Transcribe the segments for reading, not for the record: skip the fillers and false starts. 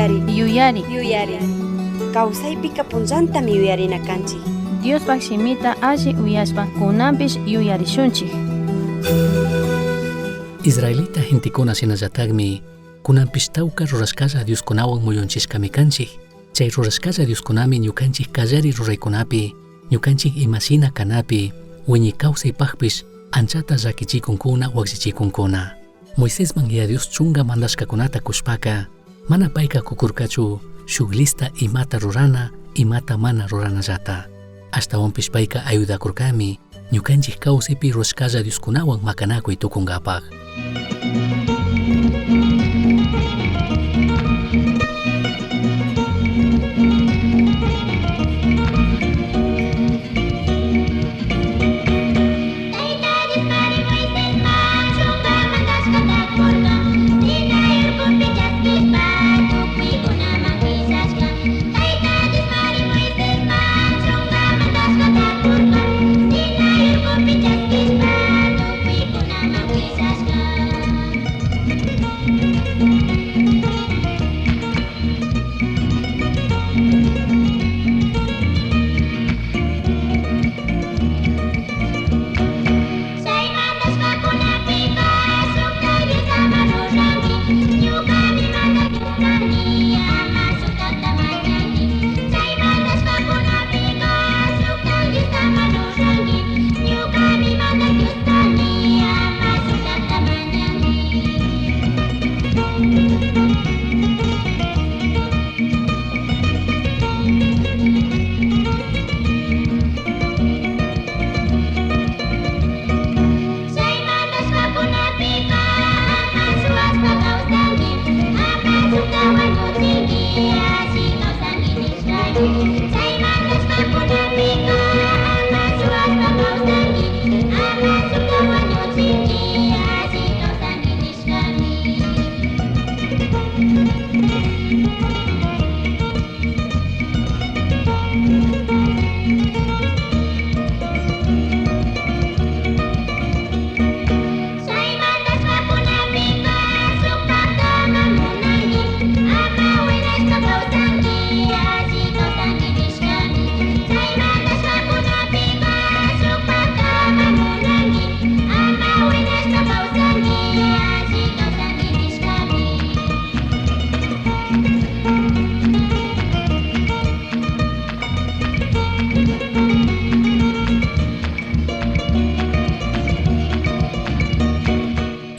Yuyari. Kawsaypika punllantami yuyarinakanchik. Diospak simita alli uyashpa kunanpish yuyarishunchik. Israelita gentikuna sinallatakmi kunanpish tawka rurashkalla Dioskunawan muyunchishkami kanchik. Chay rurashkalla Dioskunami ñukanchik kallari ruraykunapi, ñukanchik imashina kanapi, wiñi kawsaypakpish anchata llakichikunkuna waksichikunkuna. Moisesman ya Dios chunga mandashkakunata kushpaka, mana payka kukurkachu shuk lista imata rurana, imata mana ruranallata. Ashtawanpish payka ayudakurkami, ñukanchik kawsaypi rurashkalla Dioskunawan makanakuy tukunkapaq.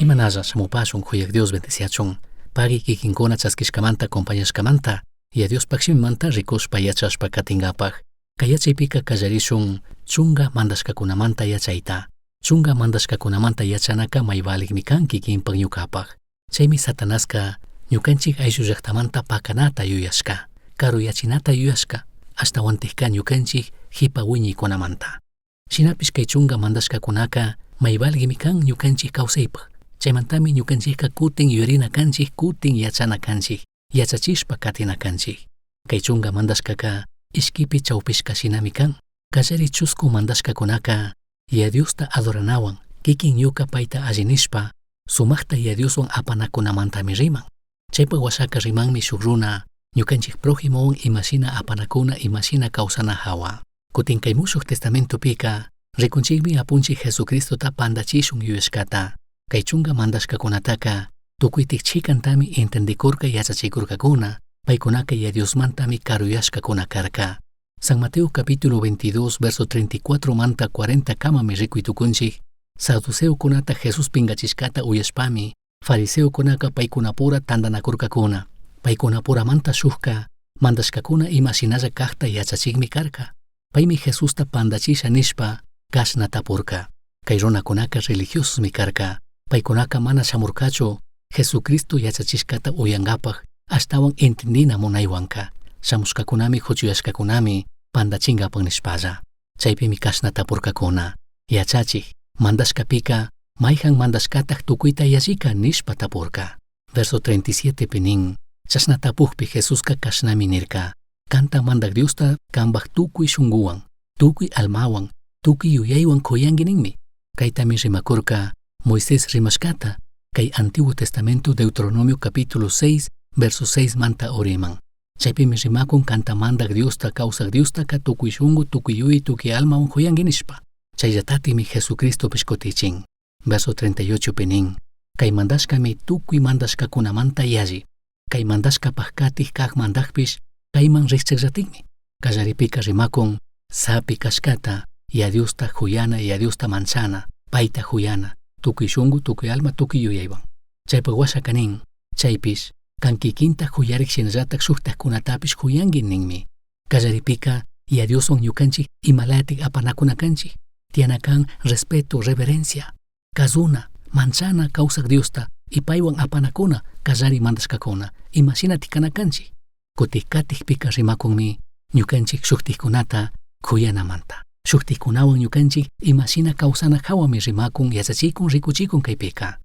Imanalla shamupashun kuyak Dios bendiciachun, pagi kikinkuna chaskishkamanta acompañashkamanta, y a Dios pakshimimanta rikushpa yachashpa katingapaj. Kayachaypika kallarishun chunga mandashkakunamanta yachayta. Chunga mandashkakunamanta yachanaka mayvalikmi kan kikinpak ñukapaj. Chaymi Satanaska ñukanchik ayllu llaqtamanta pakanata yuyashka, karuyachinata yuyashka, ashtawantikka ñukanchik hipa wiñikunamanta. Shinapish kay chunga mandashkakunaka mayvalgimi kan ñukanchik kawsaypaj. Chaymantami ñukanchikka kutin yurina kanchik, kutin yachana kanchik, yachachishpa katina kanchik. Kay chunga mandashkaka ishkipi chawpishka shinami kan. Kallari chusku mandashkakunaka ya Diosta adoranawan, kikin ñuka payta allinishpa, sumaqta ya Dioswan apanakunamantami riman. Chaypa washaka rimanmi shuk runa, ñukanchik prójimowan imashina apanakuna imashina kawsana hawa. Kutin kay mushuk testamentopika, rikunchikmi apunchik Jesucristota pandachishun yuyashkata. Kay chunga mandashkakunataka tukuytik chikantami entendikurka yachachikurkakuna, paykunaka ya Diosmantami karuyashkakuna karka. San Mateo capítulo 22 verso 34 manta 40 kamami rikuytukunchik, saduceukunata Jesús pingachishkata uyashpami, fariseokunaka paykunapura tandanakurkakuna. Paykunapura manta shukka, mandashkakuna imashinalla kaqta yachachikmi karka. Paymi Jesusta pandachisha nishpa, kashnatapurka. Kay runakunaka religiososmi karka. Paykunaka mana shamurkachu Jesucristo yachachishkata uyankapaj ashtawan entendina munaywanka. Shamushkakunami huchuyashkakunami pandachinkapak nishpalla. Chaypimi kashnatapurkakuna. Yachachik, mandashkapika mayjan mandashkataj tukuyta yallika nishpa tapurka. Verso 37 pinin, chashnatapukpi Jesuska kashnami nirka. Kanta mandak Diosta kambaj tukuy shunguwan, tukuy almawan, tukuy yuyaywan kuyankininmi. Kaytami rimakurka Moisés rimashkata, kay Antiguo Testamento Deuteronomio capítulo 6, verso 6 manta oriman. Chaypimi rimakun kanta mandak Diosta kawsak Diosta ka tukuy shungu tukuy yuyi tukuy alma unhuyanki nishpa. Chayllatatimi Jesucristo pishkutichin. Verso 38 pinin. Kay mandashkami tukuy mandashkakunamanta yalli. Kay mandashkapaj katij kaq mandajpish kayman riqchaqllatinmi. Kallaripika rimakun sapi kashkata y a Diosta huyana y a Diosta manchana, paita huyana, tukuy shungu tukuy alma tukuy yuyaywan. Chaypaq washa kanin, chaypish kankikinta huyarik shinllatak shuktaqkunatapish huyanki ninmi. Kallaripika y a Dioswan ñukanchik imalatik apanakuna kanchik. Tianakan respeto, reverencia, kazuna, manchana kawsak Diosta y paywan apanakuna kallari mandashkakuna imashina tikanakanchik. Kutik katik pika rimakunmi ñukanchik shuktikunata kuyanamanta. Shukticunawan ñukanchik imashina kawsana hawami rimakun yachachikun rikuchikun kaypika.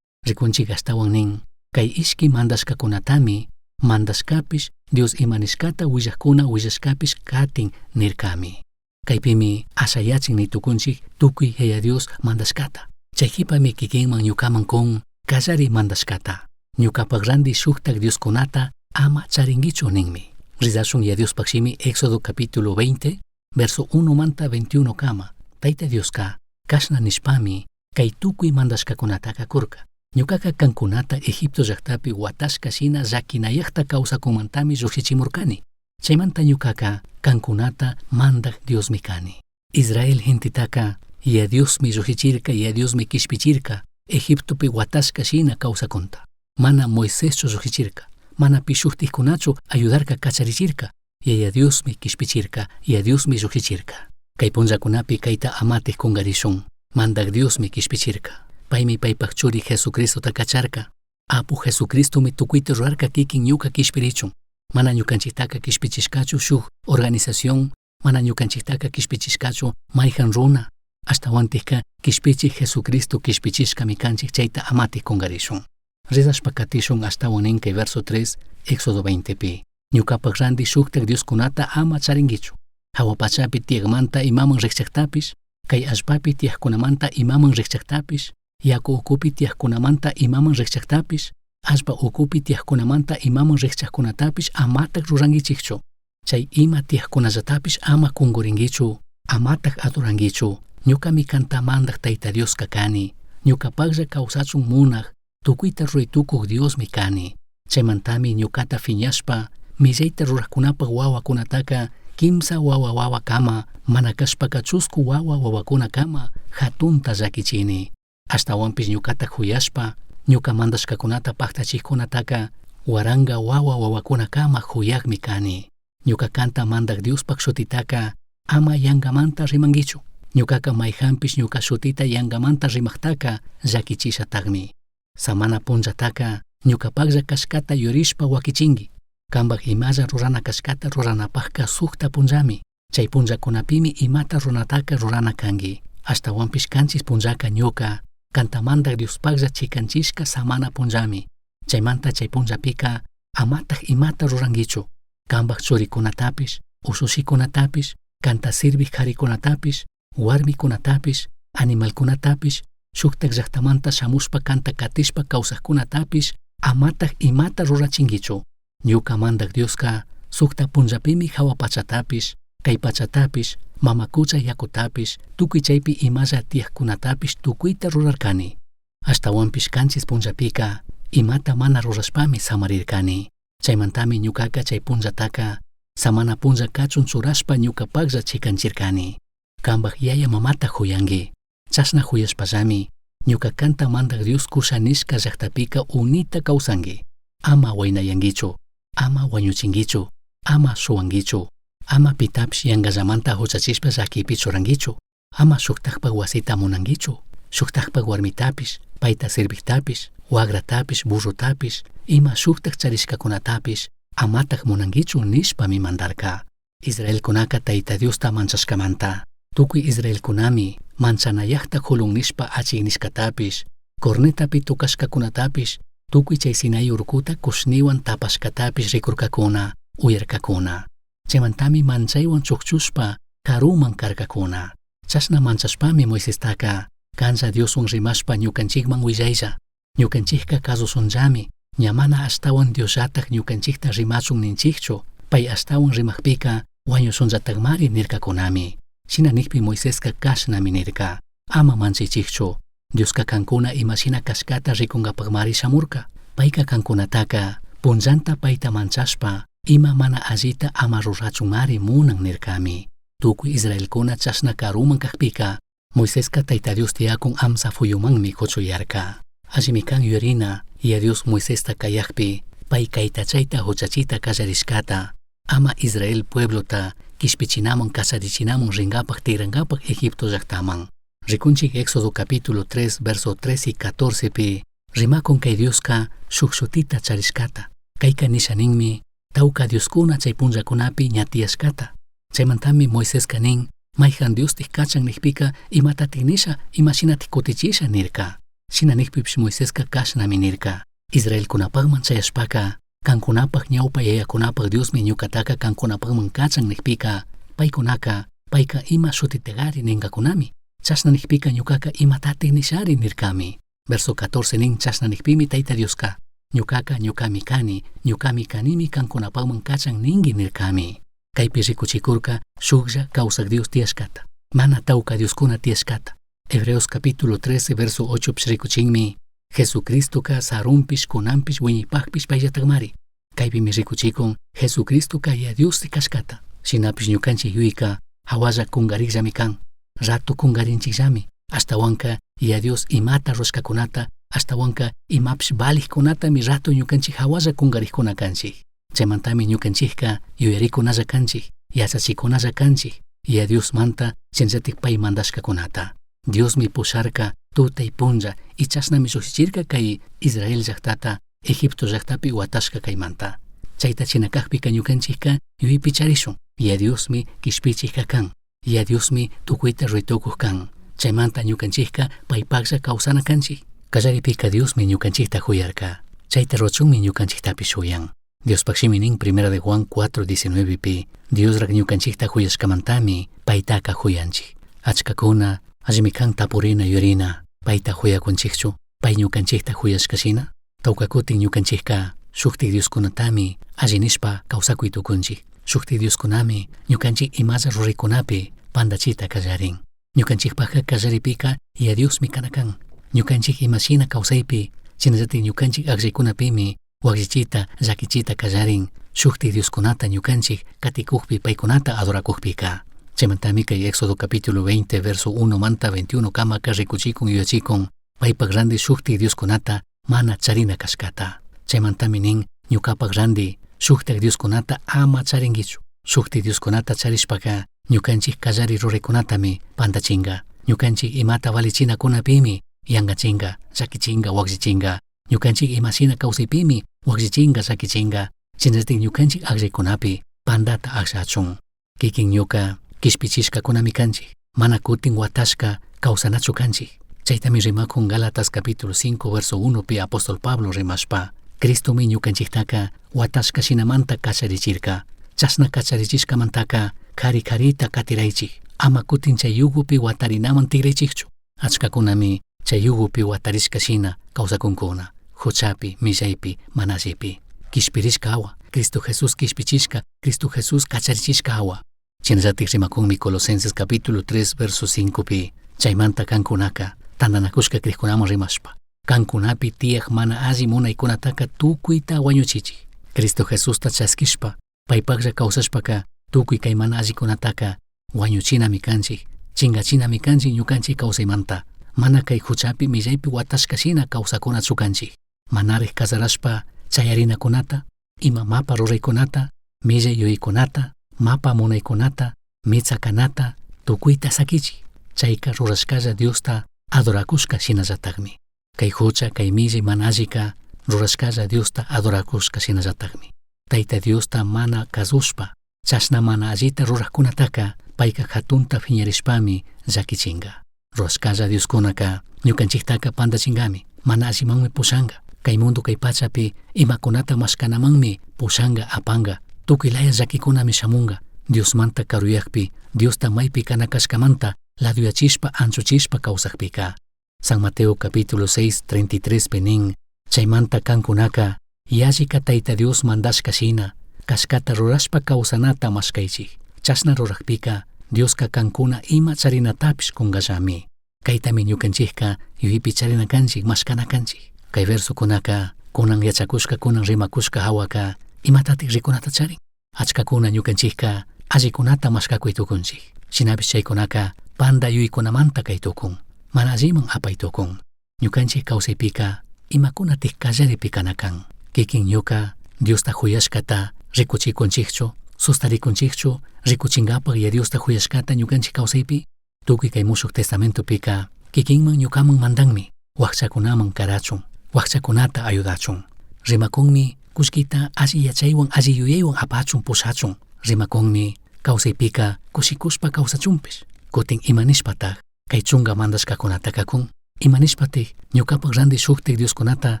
Rikunchik astawan nin kay ishki mandashkakunatami mandashkapish Dios imanishkata willakuna willashkapish katin nirkami. Kaypimi ashayachin nitukunchik tukuy heya Dios mandashkata. Chaykipami kikinman ñukaman kun kallari mandashkata. Ñukapaq randi shuktak Dioskunata ama charingichu ninmi. Rizashun ya Dios pakshimi Éxodo capítulo 20 verso 1 manta 21 kama. Tayta Dioska kashna nishpami kay tukuy mandashkakunataka kurka. Ñukaka kankunata Egipto llaqtapi watashka shina llakinayaqta kawsakunmantami lluqsichimurkani. Chaymanta ñukaka kankunata mandak Diosmi kani. Israel gentitaka ya Diosmi lluqsichirka ya Diosmi kishpichirka Egiptopi watashka shina kawsakunta. Mana Moiseschu lluqsichirka. Mana pishuktiqkunachu ayudarka kacharichirka. Ya Diosmi kishpichirka ya Diosmi lluqsichirka. Kay punllakunapi kayta amatij kungarishun. Mandak Diosmi kishpichirka. Paymi paypaq churi Jesucristota kacharka. Apu Jesucristomi tukuyta rurarka kikin ñuka kishpirichun. Mana ñukanchiktaka kishpichishkachu shuk organización, mana ñukanchiktaka kishpichishkachu mayjan runa. Ashtawantikka kishpichik Jesucristo kishpichishkami kanchik chayta amatij kungarishun. Ridashpa katishun ashtawan ninkay verso 3 Éxodo 20pi. Ñukapaq randi shuktak Dioskunata ama charingichu. Hawapachapi tiagmanta imaman riqchaqtapish, kay allpapi tiaqkunamanta imaman riqchaqtapish, yaku ukupi tiaqkunamanta imaman riqchaqtapish, allpa ukupi tiaqkunamanta imaman riqchaqkunatapish amatak rurangichikchu. Chay ima tiaqkunallatapish ama kunguringichu, amatak adorangichu. Ñukami kantamandak Tayta Dioska kani. Ñukapaqlla kawsachun munaq, tukuyta ruraytukuq Diosmi kani. Chaymantami ñukata fiñashpa, millayta ruraqkunapaq wawakunataka kimsa wawa kama, mana kashpaka chusku wawakuna kama hatunta llakichini. Ashtawanpish ñukata huyashpa, ñuka mandashkakunata paqtachikkunataka waranga wawakuna kama huyaqmi kani. Ñuka kanta mandak Diospaq shutitaka ama yangamanta rimangichu. Ñukaka mayjanpish ñuka shutita yangamanta rimaqtaka llakichishataqmi. Samana punchataka ñukapaqlla kashkata yurishpa wakichinki. Kambaq imalla rurana kashkata ruranapaqqa sukta punllami. Chay punllakunapimi imata runataka rurana kanki. Ashtawanpish kanchis punllaka ñuka kantamandak Diospaqlla chikanchishka samana punllami. Chaymanta chay punllapika amatak imata rurankichu. Kambaq churikunatapish, usushikunatapish, kanta sirviq qharikunatapish, warmikunatapish, animalkunatapish, shuktak llaqtamanta shamushpa kanta katishpa kawsaqkunatapish amatak imata rurachinkichu. Ñuka mandak Dioska sukta punllapimi hawapachatapish, kay pachatapish, mamakucha yakutapish, tukuy chaypi imalla tiyaqkunatapish tukuyta rurarkani. Ashtawanpish kanchis punllapika imata mana rurashpami samarirkani. Chaymantami ñukaka chay punchataka samana punlla kachun churashpa ñukapaqlla chikanchirkani. Kambaq yaya mamata huyanki. Chashna huyashpallami ñuka kanta mandak Dios kushanishka llaqtapika unita kawsanki. Ama waynayankichu, ama wañuchinkichu, ama suwankichu, ama pitapish yanqallamanta huchachishpa llakipi churankichu, ama shuktaqpaq wasita munankichu, shuktaqpaq warmitapish, payta sirviqtapish, wagratapish, burrutapish, ima shuktaq charishkakunatapish amataq munankichu nishpami mandarka. Israelkunaka Tayta Diosta manchashkamanta. Tukuy Israelkunami manchanayaqta khulun nishpa achignishkatapish, cornetapi tukashkakunatapish, tukuy chay Sinai urkuta kushniwan tapashkatapish rikurkakuna, uyarkakuna. Chaymantami manchaywan chukchushpa karuman karkakuna. Chashna manchashpami Moisestaka kancha Dioswan rimashpa ñukanchikman willaylla. Ñukanchikka kasusunllami ñamana astawan Diosataq ñukanchikta rimachun ninchikchu, pay astawan rimaqpika wañusunllataqmari nirkakunami. Shina nikpi Moisesqa kashnami nirka, ama manchichikchu, Diosqa kankuna imashina kashkata rikunqapaqmari shamurka. Payqa kankunataqa punllanta payta manchashpa ima mana allita ama rurachunmari munan nirkami. Tukuy Israelkuna chashna karuman kaqpika Moisesqa Tayta Dios tiyakun amsa fuyumanmi kuchuyarka. Allimi kan yurina ya Dios Moisesta kayaqpi pay kaytachayta huchachita kallarishkata ama Israel pueblota kishpichinamun kasarichinamun ringapaq tiranqapaq Egipto llaqtaman. Rikunchik Éxodo capítulo 3 verso 13 y 14 pi rimakun kay Diosqa shuk shutita charishkata. Kayka nishaninmi tawka Dioskuna chay punllakunapi ñatiyashkata. Chaymantami Moisesqa nin mayjan Diostik kachan nikpika imatatik nisha imashinatik kutichisha nirka. Shina nikpipish Moisesqa kashnami nirka. Israelkunapaqman chayashpaka kankunapaq ñawpa yayakunapaq Diosmi ñukataqa kankunapaqman kachan nikpika paykunaka payka ima shutitegari ninkakunami. Chashna nikpika ñukaqa imatatik nishari nirkami. Verso 14 nin chashna nikpimi Tayta Diosqa ñukaqa ñukami kanimi kankunapaqman kachan ningi nirkami. Kaypi rikuchikurka shuklla kawsaq Dios tiyashkata, mana tawka Dioskuna tiyashkata. Hebreos capítulo 13 verso 8 rikuchinmi Jesucristoqa sarunpish kunanpish wiñipaqpish payllataqmari. Kaypimi rikuchikun Jesucristoqa ya Dios kashkata. Shinapish ñukanchik yuyka hawalla kungarikllami kan, rato kungarinchikllami, ashtawanka ya Dios imata rushkakunata, ashtawanka imapish baliqkunatami rato ñukanchik hawalla kungarikuna kanchik. Chaymantami ñukanchikqa yuyarikunalla kanchik, yachachikunalla kanchik, ya Dios manta chinllatik pay mandashkakunata. Diosmi pusharka tutay punlla y chasnami lluqsichirka kay Israel llaqtata Egipto llaqtapi watashka kaymanta. Chayta chinakaqpika ñukanchikqa yuypi charishun, ya Diosmi kishpichikqa kan, ya Diosmi tukuyta ruytukuq kan. Chaymanta ñukanchikqa paypaqlla kawsana kanchik. Kallaripika Diosmi ñukanchikta huyarka. Chayta ruchunmi ñukanchiktapish huyan. Diospaqshimi nin 1 de Juan 4:19 pi Diosraq ñukanchikta huyashkamantami paytaqa huyanchik. Achkakuna allimi kan tapurina yurina payta huyakunchikchu, pay ñukanchikta huyashkashina. Tawka kutin ñukanchikqa shuktik Dioskunatami alli nishpa kawsakuy tukunchik. Shuktik Dioskunami ñukanchik imalla rurikunapi pandachita kallarin. Ñukanchikpaqa kallaripika ya Diosmi kanakan. Ñukanchik imashina kawsaypi chinallatik ñukanchik aqllaykunapimi waqllichita llakichita kallarin shuktik Dioskunata ñukanchik katikuqpi paykunata adorakuqpika. Chaymantami kay Éxodo capítulo 20 verso 1 manta 21 kama rikuchikun yuyachikun paypaq randi shuktik Dioskunata mana charina kashkata. Chaymantami nin ñukapaq randi shuktik Dioskunata ama charinkichu. Shuktik Dioskunata charishpaqa ñukanchik kallari ruraykunatami pandachinga. Ñukanchik imata valichinakunapimi yankachinga, llakichinga, waqllichinga. Ñukanchik imashina kawsaypimi waqllichinga, llakichinga. Chinallatik ñukanchik aqllaykunapi pandata aqllachun. Kikin ñuka kishpichishkakunami kanchik, mana kutin watashka kawsanachu kanchik. Chaytami rimakun Galatas capítulo 5 verso 1 pi apóstol Pablo rimashpa Cristomi ñukanchiktaqa watashkashinamanta kacharichirka. Chasna kacharichishkamantaka kari-karita katiraychik, ama kutin chay yugupi watarinaman tigraychikchu. Achkakunami chay yugupi watarishkashina kawsakunkuna, huchapi, millaypi, manallipi. Kishpirishka awa, Cristo Jesús kishpichishka, Cristo Jesús kacharichishka awa. Chinallatik rimakunmi Colosenses capítulo 3 verso 5 pi chaymanta kankunaka tandanakushka kriqkunaman rimashpa kankunapi tiyaq mana alli munaykunataqa tukuyta wañuchichik. Cristo Jesusta chaskishpa paypaqlla kawsashpaqa tukuy kay mana allikunataqa wañuchinami kanchik, chingachinami kanchik ñukanchik kawsaymanta. Mana kay huchapi millaypi watashkashina kawsakunachu kanchik. Manariq kasarashpa chayarinakunata, ima mapa ruraykunata, millay yuyaykunata, mapa munaykunata, mitsakanata, tukuyta sakichik. Chayka rurashkalla Diosta adorakushka shinallataqmi. Kay hucha, kay millay mana allika rurashkalla Diosta adorakushka shinallataqmi. Tayta Diosta mana kasushpa, chashna mana allita ruraqkunataqa payka hatunta phiñarishpami llakichinga. Rurashkalla Dioskunaqa ñukanchiktaqa pandachingami, mana allimanmi pushanga. Kay mundo kay pachapi imakunata mashkanamanmi pushanga apanga. Tukuylaya llakikunami shamunga. Diosmanta karuyaqpi, Diosta maypi kanakashkamanta laduyachishpa anchuchishpa kawsaqpika. San Mateo capítulo 6 33 penin chaymanta kankunaka Yallika Tayta Dios mandashka shina kashkata rurashpa kawsanata mashkaychik. Chashna rurakpika Dioska kankuna ima charinatapish kungallami. Kaytami ñukanchikka yuyipi charina kanchik mashkana kanchik. Kay versukunaka kunan yachakushka kunan rimakushka hawaka imatatik rikunata charin. Achkakuna ñukanchikka allikunata mashkakuy tukunchik. Shinapish chaykunaka panda yuykunamanta kay tukun. Mana alliman apay tukun. Ñukanchik kawsaypika imakunatik kallaripi kanakan. Kikin ñuka Diosta huyashkata rikuchikunchikchu, sustarikunchikchu, rikuchinkapaq ya Diosta huyashkata ñukanchik kawsaypi. Tukuy kay mushuk testamentopika kikinman ñukaman mandanmi wakchakunaman karachun, wakchakunata ayudachun. Rimakunmi kushkita alli yachaywan alli yuyaywan apachun pushachun. Rimakunmi kawsaypika kushikushpa kawsachunpish. Kutin imanishpatak kay chunga mandashkakunata kakun. Imanishpatik ñukapaq randi shuktik Dioskunata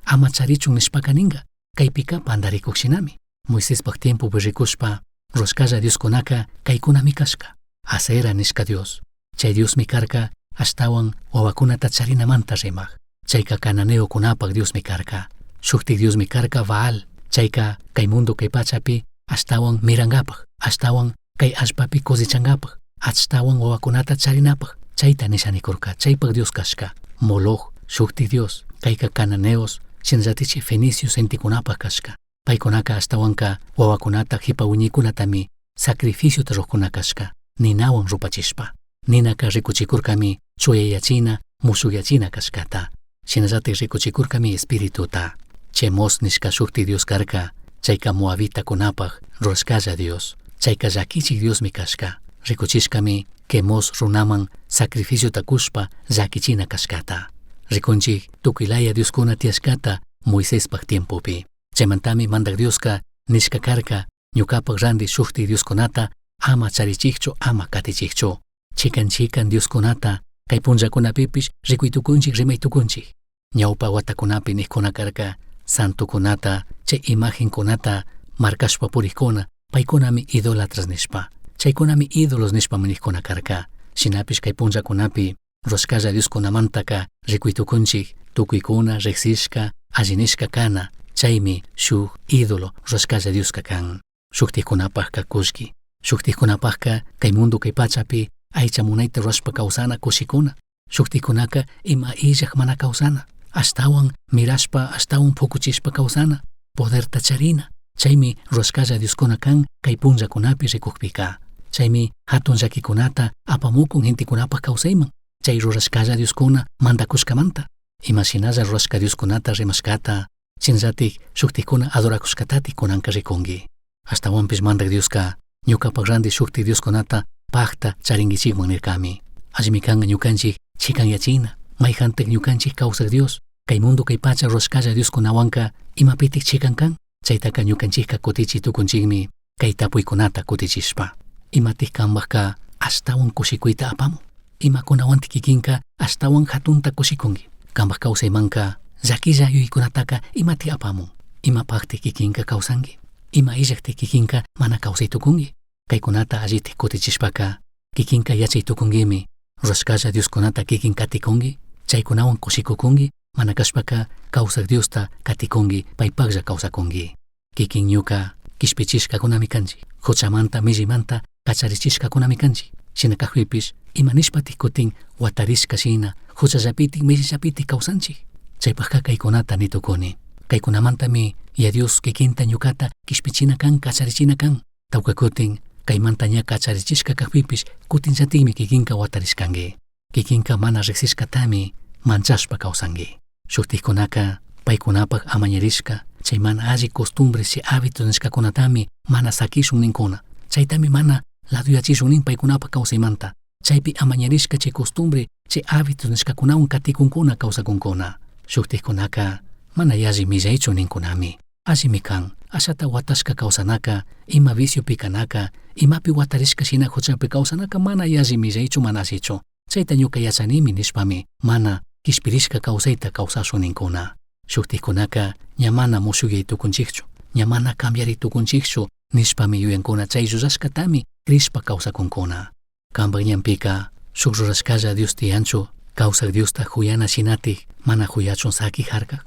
ama charichun nishpaka ninga. Kaypika pandarikukshinami. Moisespaq tiempopi rikushpa rushkalla Dioskunaka kaykunami kashka. Acera nishka Dios. Chay Diosmi karka ashtawan wawakunata charinamanta rimaq. Chayka cananeokunapaq Diosmi karka. Shuktik Diosmi karka Baal. Chayka kay mundo kay pachapi ashtawan mirangapaq. Ashtawan kay allpapi cosechangapaq. Ashtawan wawakunata charinapaq. Chayta nishanikurka. Chaypaq Dios kashka. Moloch, shuktik Dios. Kayka cananeos shinallatichi fenicios sentikunapaq kashka. Paykunaka ashtawanka wawakunata hipawiñikunatami sacrificiota ruqkuna kashka. Ninawan rupachishpa. Ninaka rikuchikurkami chuyayachina, musukyachina kashkata. Shinallatik rikuchikurkami espirituta. Chemos nishka shuktik Dios karka. Chayka moabita kunapaq rurashkalla Dios. Chayka llakichik Diosmi kashka. Rikuchishkami Quemos runaman sacrificiota kushpa llakichina kashkata. Rikunchik tukuylaya Dioskuna tiyashkata Moisespaq tiempopi. Chaymantami mandak Dioska nishka karka ñukapaq randi shuktik Dioskunata ama charichikchu ama katichikchu. Chikan Dioskunata kay punllakunapipish rikuytukunchik rimaytukunchik. Ñawpa watakunapi nikkuna karka santukunata chay imagenkunata markashpa purikkuna paykunami idolatras nishpa. Chaykunami ídolos nishpa nikkuna karka. Shinapish kay punllakunapi rushkalla Dioskunamantaka rikuytukunchik tukuykuna riqsishka allinishka kana. Chaymi shuk ídolo rushkalla Dioska kan. Shuktikkunapaq kakushki. Shuktikkunapaqqa kay mundo kay pachapi aycha munayta rurashpa kawsana kushikuna. Shuktikkunaka ima illaq mana kawsana. Ashtawan mirashpa ashtawan pukuchishpa kawsana. Poderta charina. Chaymi rurashkalla Dioskuna kan kay punllakunapi rikukpika. Chaymi hatun llakikunata apamukun intikunapaq kawsayman. Chay rurashkalla Dioskuna mandakushkamanta. Imashinalla rurashka Dioskunata rimashkata shinllatik shuktikkuna adorakushkatati kunanka rikunki. Ashtawanpish mandak Dioska ñukapaq randi shuktik Dioskunata paqta charinkichikman nirkami. Allimi kanga ñukanchik chikanyachina. Mayjantik ñukanchik kawsaq Dios. Kay mundo kay pacha rurashkalla Dioskunawanka imapitik chikan kan. Chaytaka ñukanchikka kutichiy tukunchikmi kay tapuykunata kutichishpa. Imatik kanpaqka ashtawan kushikuyta apamun. Imakunawantik kikinka ashtawan hatunta kushikunki. Kanpaq kawsaymanka llakilla yuykunataka imatik apamun. Imapaqtik kikinka kawsanki. Ima illaqtik kikinka mana kawsaytukunki. Kaykunata allitik kutichishpaka kikinka yachaytukunkimi. Rurashkalla Dioskunata kikin katikunki. Chaykunawan kushikukunki. Mana kashpaka kawsaq Diosta katikunki paypaqlla kawsakunki. Kikin ñuka kishpichishkakunami kanchik. Huchamanta millimanta kacharichishkakunami kanchik. Shina kaqpipish imanishpatik kutin watarishka shina huchallapitik millillapitik kawsanchik. Chaypaqqa kaykunata nitukuni. Kaykunamantami ya Dios kikinta ñukata kishpichina kan kacharichina kan. Tawka kutin kaymanta ña kacharichishka kaqpipish kutinllatikmi kikinka watarishkanki. Kikinka mana riqsishkatami manchashpa kawsanki. Shuktikkunaka paykunapaq amañarishka chay mana alli costumbres chay hábitos nishkakunatami mana sakishun ninkuna. Chaytami mana laduyachishun nin paykunapaq kawsaymanta. Chaypi amañarishka chay costumbre chay hábitos nishkakunawan katikunkuna kawsakunkuna. Shuktikkunaka mana yalli millaychu ninkunami. Allimi kan ashata watashka kawsanaka ima viciopi kanaka imapi watarishka shina huchapi kawsanaka mana yalli millaychu mana allichu. Chayta ñuka yachanimi nishpami mana kishpirishka kawsayta kawsashun ninkuna. Shuktikkunaka ña mana musyuyaytukunchikchu, ña mana cambiaritukunchikchu nishpami yuyankuna chay rurashkatami krishpa kawsakunkuna. Kanpaq ñanpika shuk rurashkalla Dios tiyanchu kawsaq Diosta huyana shinatik mana huyachun sakijarkaq.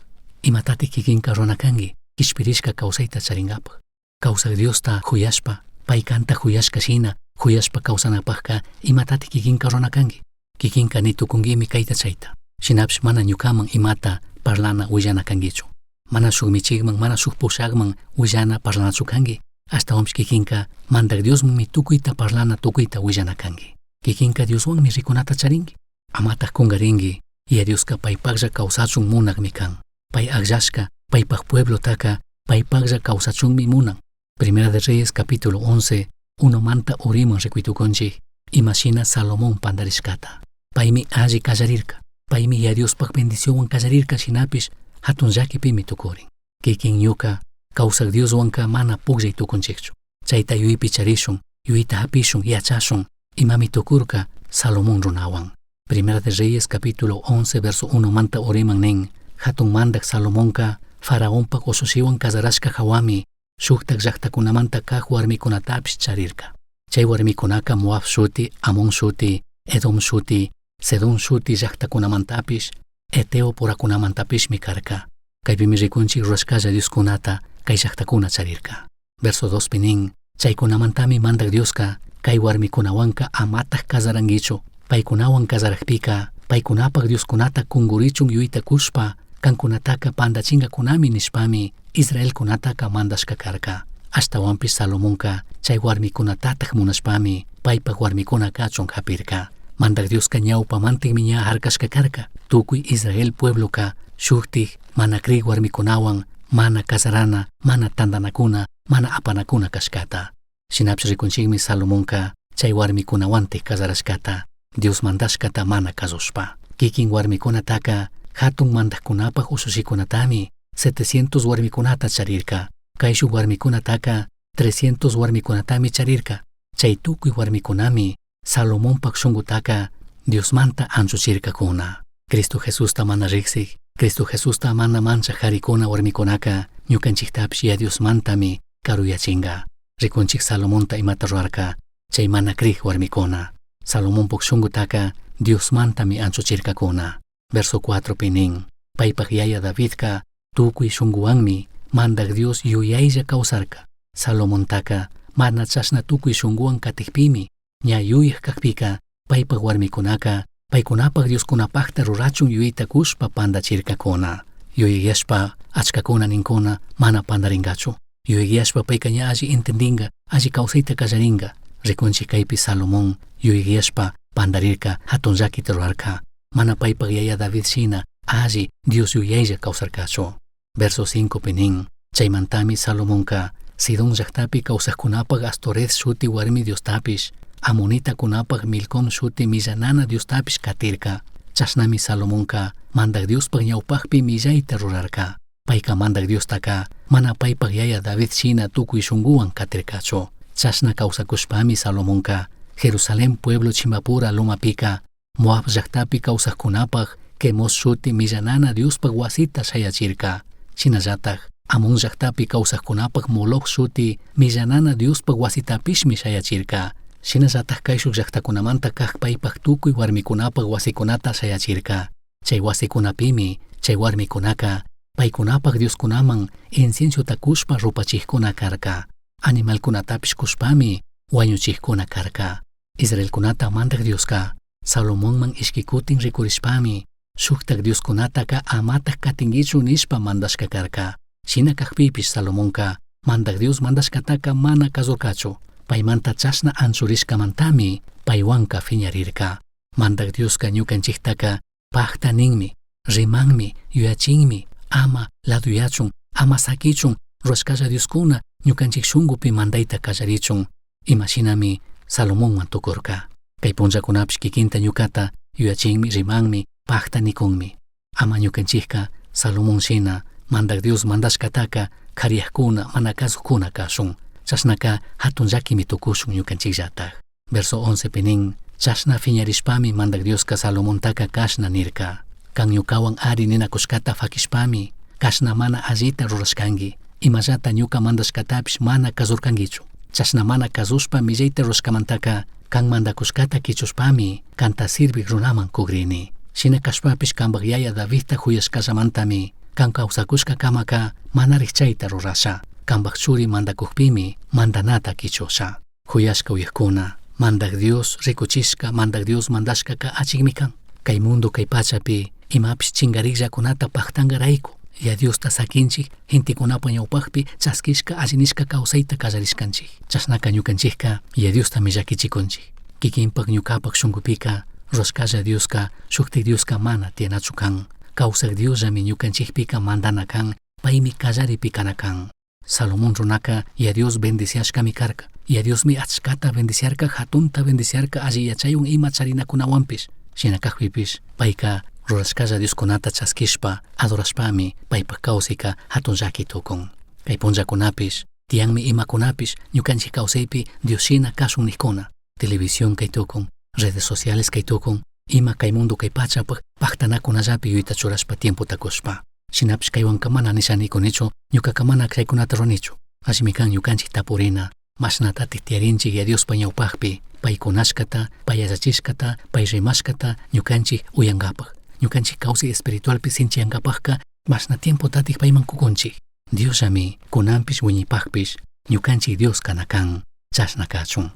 Imatatik kikinka runakanki kishpirishka kawsayta charingapaq. Kawsaq Diosta huyashpa, pay kanta huyashka shina, huyashpa kawsanapaqqa imatati kikinka runa kanki. Kikinka nitukunkimi kayta chayta. Shinapish mana ñukaman imata parlana willana kankichu. Mana shuk michikman, mana shuk pushakman willana parlanachu kanki. Ashtawanpish kikinka mandak Diosmanmi tukuyta parlana tukuyta willana kanki. Kikinka Dioswanmi rikunata charinki. Amataq kungarinki, y Dioska paypaqlla kawsachun munaqmi kan. Pay aqllashka, paypaq pueblotaka paypaqlla kawsachunmi munan. Primera de Reyes capítulo 11, 1 manta uriman rikuytukunchik, imashina Salomón pandarishkata. Paymi alli kallarirka, paymi ya Diospaq bendicionwan kallarirka shinapish hatun llakipimi tukurin. Kikin ñuka kawsaq Dioswanka mana pukllay tukunchikchu. Chayta yuypi charishun, yuyta hapishun, yachashun, imami tukurka Salomón runawan. Primera de Reyes capítulo 11 verso 1 manta uriman nin, hatun mandak Salomonka faraonpaq usushiwan kasarashka hawami shuktak llaqtakunamanta kaq warmikunatapish charirka. Chay warmikunaka Moab shuti, Amon shuti, Edom shuti, Sedon shuti llaqtakunamantapish, Eteo purakunamantapishmi karka. Kaypimi rikunchik rurashkalla Dioskunata kay llaqtakuna charirka. Verso 2 nin, chaykunamantami mandak Dioska kay warmikunawanka amataq kasarankichu. Paykunawan kasarakpika, paykunapaq Dioskunata kungurichun yuyta kushpa, kankunataka pandachingakunami nishpami Israelkunataka mandashka karka. Ashtawanpish Salomonka chay warmikunatataq munashpami paypaq warmikunakachun hapirka. Mandak Dioska ñawpamantikmi ña harkashka karka. Tukuy Israel puebloka shuktik mana kriq warmikunawan mana kasarana, mana tandanakuna, mana apanakuna kashkata. Shinapish rikunchikmi Salomonka chay warmikunawantik kasarashkata Dios mandashkata mana kasushpa. Kikin warmikunataka hatun mandaqkunapaq usushikunatami 700 warmikunata charirka. Kay shuk warmikunataka 300 warmikunatami charirka. Chay tukuy warmikunami Salomonpaq shunqutaka Diosmanta anchuchirkakuna. Cristo Jesusta mana riqsik, Cristo Jesusta mana manchaq qarikuna warmikunaka ñukanchiktapish ya Diosmantami karuyachinga. Rikunchik Salomonta imata rurarka chay mana kriq warmikuna. Salomonpaq shunqutaka Diosmantami anchuchirkakuna. Verso 4 pinin, paypaq yaya Davidka tukuy shunquwanmi mandak Dios yuyaylla kawsarka. Salomontaka mana chashna tukuy shunquwan katikpimi ña yuyaq kakpika paypaq warmikunaka paykunapaq Dioskunapaqta rurachun yuyta kushpa pandachirkakuna. Yuyayashpa achkakuna ninkuna mana pandaringachu. Yuyayashpa payka ña alli entendinga, alli kawsayta kallaringa. Rikunchik kaypi Salomón yuyayashpa pandarirka hatun llakita rurarka. Mana paypaq yaya David shina alli Dios yuyaylla kawsarkachu. Verso 5 pinin, chaymantami Salomonka Sidon llaqtapi kawsaqkunapaq Astoreth shuti warmi Diostapish, Amonitakunapaq Milcom shuti millanana Diostapish katirka. Chashnami Salomonka mandak Diospaq ñawpaqpi millayta rurarka. Payka mandak Diostaka mana paypaq yaya David shina tukuy shunquwan katirkachu. Chashna kawsakushpami Salomonka Jerusalén pueblo chimbapura lumapika Moab llaqtapi kawsaqkunapaq Kemos shuti millanana Diospaq wasita shayachirka. Shinallataq Amon llaqtapi kawsaqkunapaq Moloch shuti millanana Diospaq wasitapishmi shayachirka. Shinallataq kay shuk llaqtakunamanta kaq paypaq tukuy warmikunapaq wasikunata shayachirka. Chay wasikunapimi chay warmikunaka paykunapaq Dioskunaman inciensuta kushpa rupachikuna karka. Animalkunatapish kushpami wañuchikuna karka. Israelkunata mandak Dioska Salomonman ishkikutin rikurishpami shuktak Dioskunataka amataq katinkichu nishpa mandashka karka. Shina kaqpipish Salomonka mandak Dios mandashkataka mana kasurkachu. Paymanta chashna anchurishkamantami paywanka fiñarirka. Mandak Dioska ñukanchiktaka paqta ninmi, rimanmi, yuyachinmi, ama laduyachun, ama sakichun rurashkalla Dioskuna ñukanchik shunqupi mandayta kallarichun. Imashinami Salomonman tukurka. Kay punllakunapish kikinta ñukata yuyachinmi, rimanmi, paqta nikunmi. Ama ñukanchikka Salomón shina mandak Dios mandashkataka kariyaqkuna mana kasuqkuna kashun. Chashnaka hatun llakimi tukushun ñukanchikllataj. Verso 11 pinin, chashna fiñarishpami mandak Dioska Salomontaka kashna nirka. Kan ñukawan ari ninakushkata fakishpami kashna mana allita rurashkanki. Imallata ñuka mandashkatapish mana kasurkankichu. Chashna mana kasushpa millayta rurashkamantaka kan mandakushkata kichushpami kanta sirviq runaman kugrini. Shina kashpapish kanpaq yaya Davidta huyashkallamantami kan kawsakushka kamaka mana rikchayta rurasha, kanpak churi mandakuqpimi mandanata kichusha. Kuyashka uyikkuna, mandak Dios rikuchishka, mandak Dios mandashkaka achikmi kan. Kay mundo kay pachapi imapish chingarikllakunata paktangarayku. Ya Dios ta sakinchik, hintikunapa ñawpakpi chaskishka allinishka kawsayta kallarishkanchik. Chasnaka ñukanchikka ya Dios ta millakichikunchik. Kikinpak ñukapak shunkupika roscalla Dioska, shuktik Dioska mana tienachu kan. Kawsak Diosllami ñukanchikpika mandana kan, paymi kallaripi kana kan. Salomón runaka ya Dios bendiciashkami karka. Ya Diosmi achkata bendiciarka, hatunta bendiciarka alli yachayun ima charinakunawanpish. Shinakakpipish payka rurashkalla Dioskunata chaskishpa, adorashpami paypak kawsayka hatun llaki tukun. Kay punllakunapish, tiyanmi imakunapish ñukanchik kawsaypi Dioshina kashun nikkuna. Televisión kay tukun, redes sociales kay tukun, ima kay mundo kay pachapak paktanakunallapi yuyta churashpa tiempo takushpa. Shinapish kaywanka mana nishanikunichu, ñukaka mana kaykunata runichu. Ashimi kan ñukanchik tapurina, mashnatatik tiyarinchik ya Diospa ñawpakpi, pay kunashkata, pay yachachishkata, pay rimashkata ñukanchik uyankapak. Ñukanchik kawsay espiritualpi sinchiyankapakka mashna tiempo tatik payman kukunchik. Diosllami kunanpish wiñipakpish ñukanchik Dios kana kan, chashna kachun.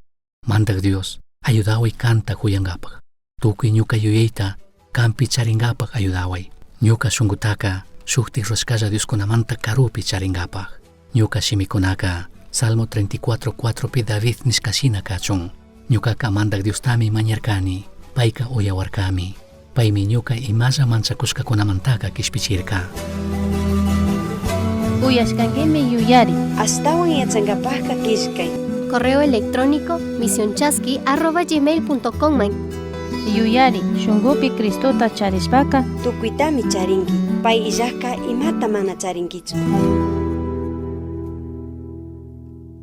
Mandak Dios, ayudaway kanta huyankapak. Tukuy ñuka yuyayta kampi charinkapak ayudaway. Ñuka shunqutaka shuktik roscalla Dioskunamanta karupi charinkapak. Ñuka shimikunaka Salmo 34:4pi David nishkashina kachun. Ñukaka mandak Diostami mañarkani, payka uyawarkami. Paymi ñuka imalla manchakushkakunamantaka kishpichirka. Uyashkankimi yuyari. Astawan yachankapajka kishkay. Correo electrónico misionchaski@gmail.com. Yuyari, shungupi Cristota charishpaka. Tukuitami charinki. Pay illajka imata mana charinkichu.